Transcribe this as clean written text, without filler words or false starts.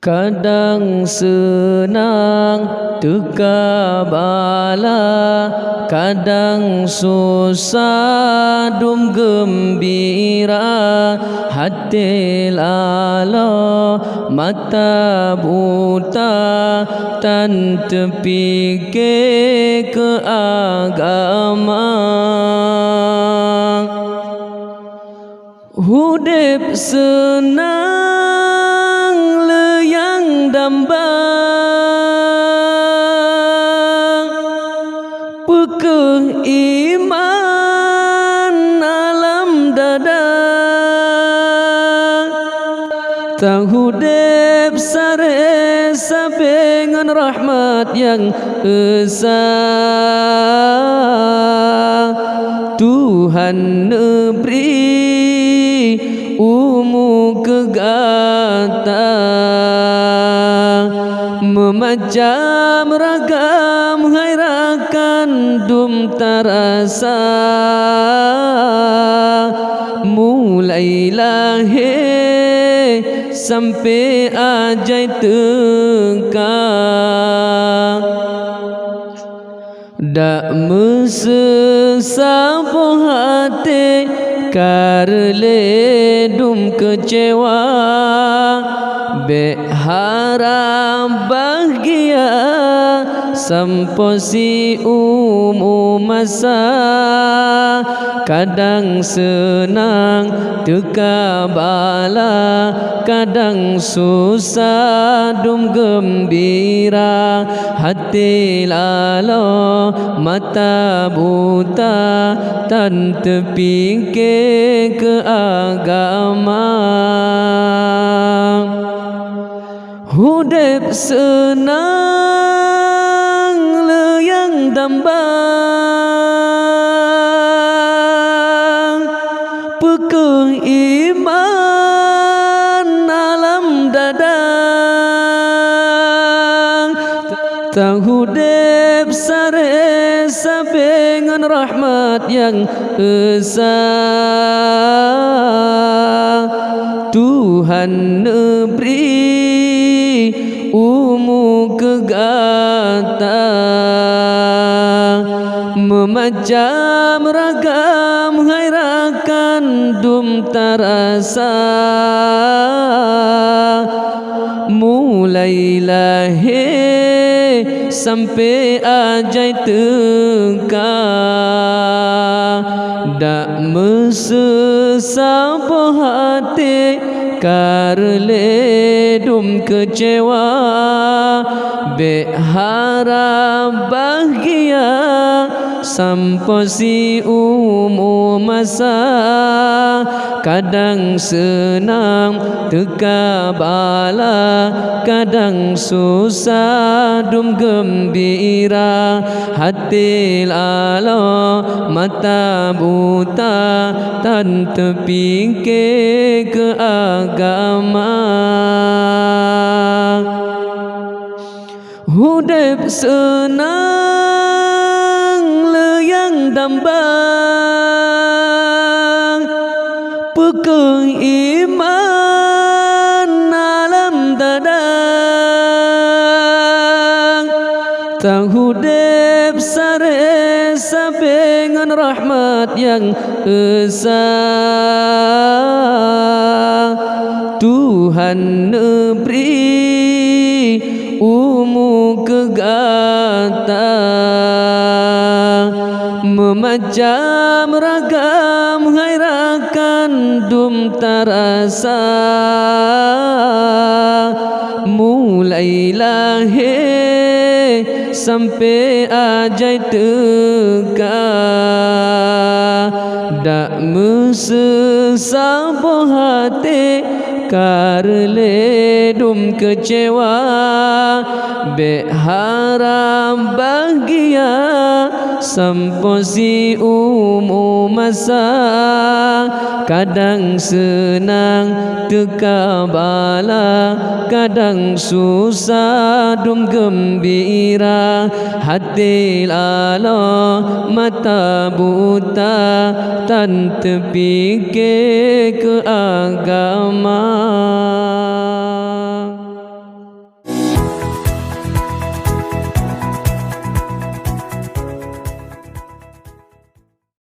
kadang senang teka bala, kadang susah dum gembira, hati lala mata buta tan terfikir ke agama. Hudip senang leyang dambang, pekeh iman alam dada, tang hudip sare sabengan rahmat yang esa. Tuhan neberi umu kegata, memacam ragam hairakan dum tarasa, mulai lahir sampai ajai teka, dak mesesabo hati karle dum kecewa, berharap bahagia sampai umur masa, kadang senang teka bala, kadang susah dum gembira, hati lala mata buta tan terfikir ke agama. Hudip senang leyang dambang, pekeh iman alam dadang, tang hudip sare sabengan rahmat yang esa. Tuhan neberi umu kegata, memacam ragam hairakan dum tarasa, mulai lahir sampai ajai teka, dak mesesabo hati karle dum kecewa, berharap bahagia sampai umur masa, kadang senang teka bala, kadang susah dum gembira, hati lala mata buta tan terfikir ke agama. Hudip senang leyang dambang, pekeh iman alam dadang, tang hudip sare sabengan rahmat yang esa. Tuhan neberi umu kegata, memacam ragam hairakan dum tarasa, mulai lahir sampai ajai teka, dak mesesabo hati karle dum kecewa, berharap bahagia sampai umur masa, kadang senang teka bala, kadang susah dum gembira, hati lala mata buta tan terfikir ke agama.